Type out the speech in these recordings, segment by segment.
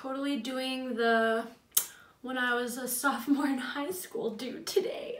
totally doing the when I was a sophomore in high school dude today.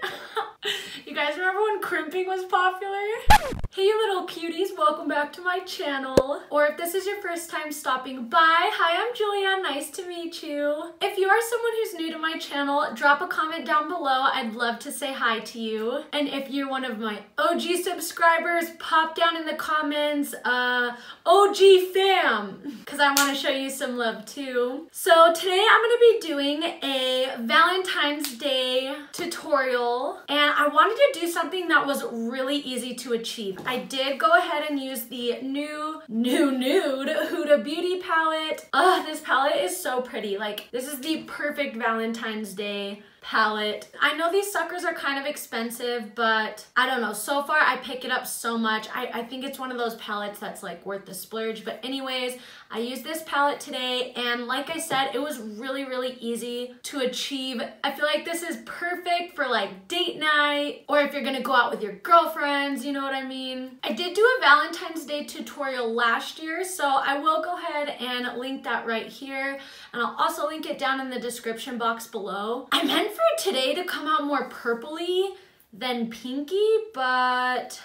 You guys remember when crimping was popular? Hey you little cuties, welcome back to my channel. Or if this is your first time stopping by, hi, I'm Julia, nice to meet you. If you are someone who's new to my channel, drop a comment down below, I'd love to say hi to you. And if you're one of my OG subscribers, pop down in the comments, OG fam, because I want to show you some love too. So today I'm going to be doing a Valentine's Day tutorial, and I wanted to do something that was really easy to achieve. I did go ahead and use the new NUDE Huda beauty palette. Ugh, this palette is so pretty. Like, this is the perfect Valentine's Day palette. I know these suckers are kind of expensive, but I don't know. So far, I pick it up so much. I think it's one of those palettes that's like worth the splurge. But anyways, I used this palette today, and like I said, it was really, really easy to achieve. I feel like this is perfect for like date night, or if you're gonna go out with your girlfriends, you know what I mean? I did do a Valentine's Day tutorial last year, so I will go ahead and link that right here, and I'll also link it down in the description box below. I meant for today to come out more purpley than pinky, but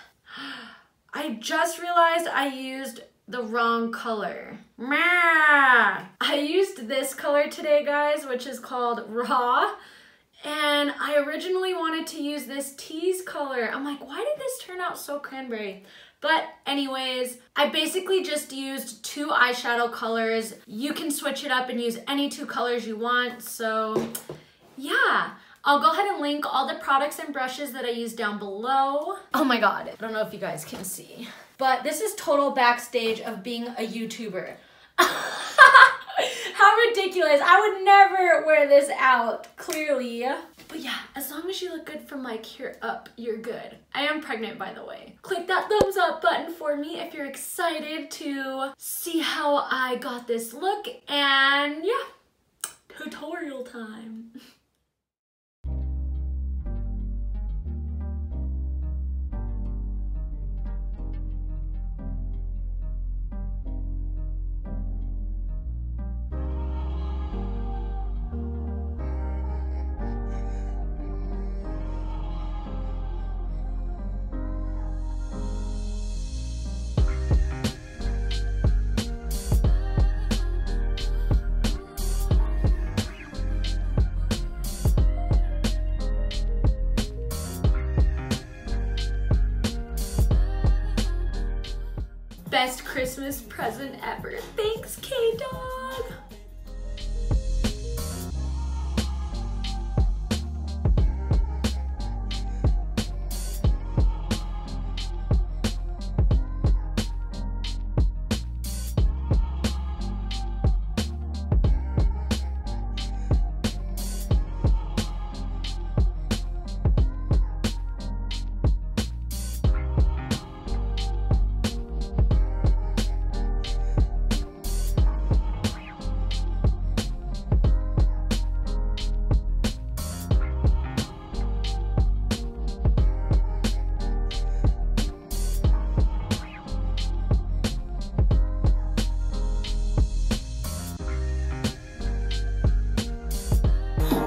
I just realized I used the wrong color. I used this color today, guys, which is called Raw, and I originally wanted to use this tease color. I'm like, why did this turn out so cranberry? But anyways, I basically just used 2 eyeshadow colors. You can switch it up and use any 2 colors you want, so yeah. I'll go ahead and link all the products and brushes that I use down below. Oh my god, I don't know if you guys can see, but this is total backstage of being a YouTuber. How ridiculous. I would never wear this out, clearly. But yeah, as long as you look good from like here up, you're good. I am pregnant, by the way. Click that thumbs up button for me if you're excited to see how I got this look. And yeah, tutorial time. Best Christmas present ever. Thanks, K-Dog.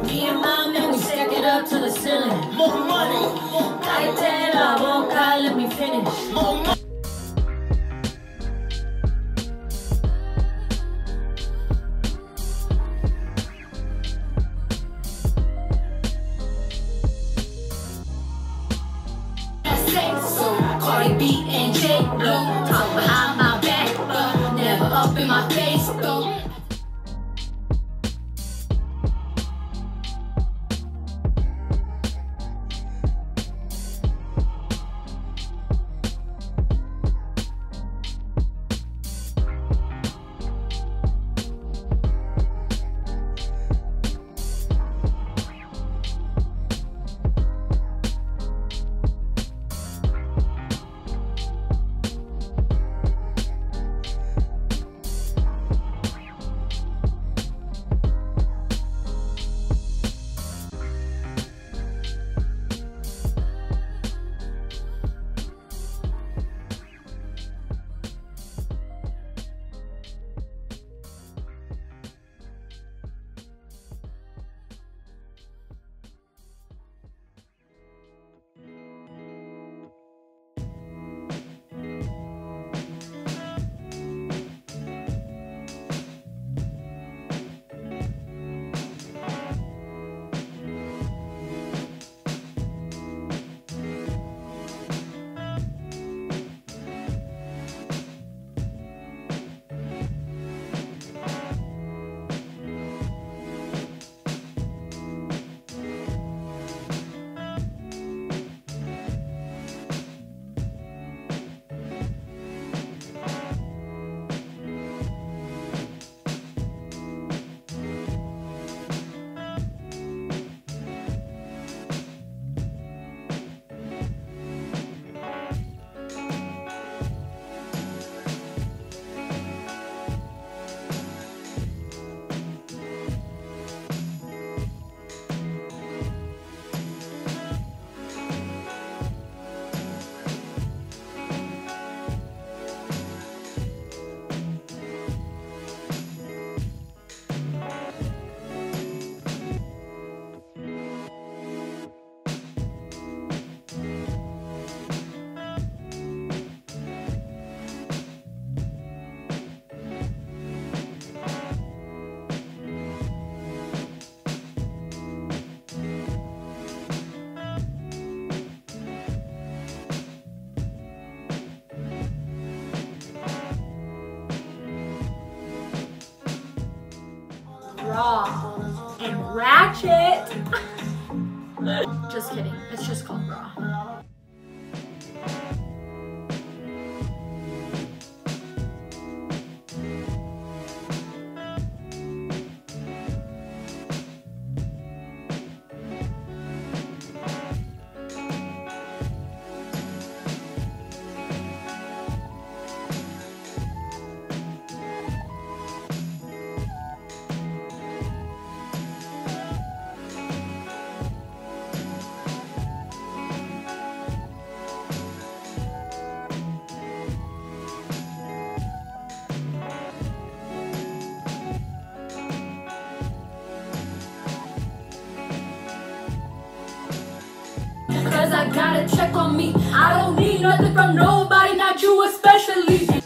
Me and my man, we stack it up to the ceiling. More money. Cállate la boca, let me finish. More money. Cardi B and J Lo talk behind my back, but never up in my face, though. raw and ratchet. Just kidding, it's just called raw. Cause I gotta check on me. I don't need nothing from nobody, not you especially.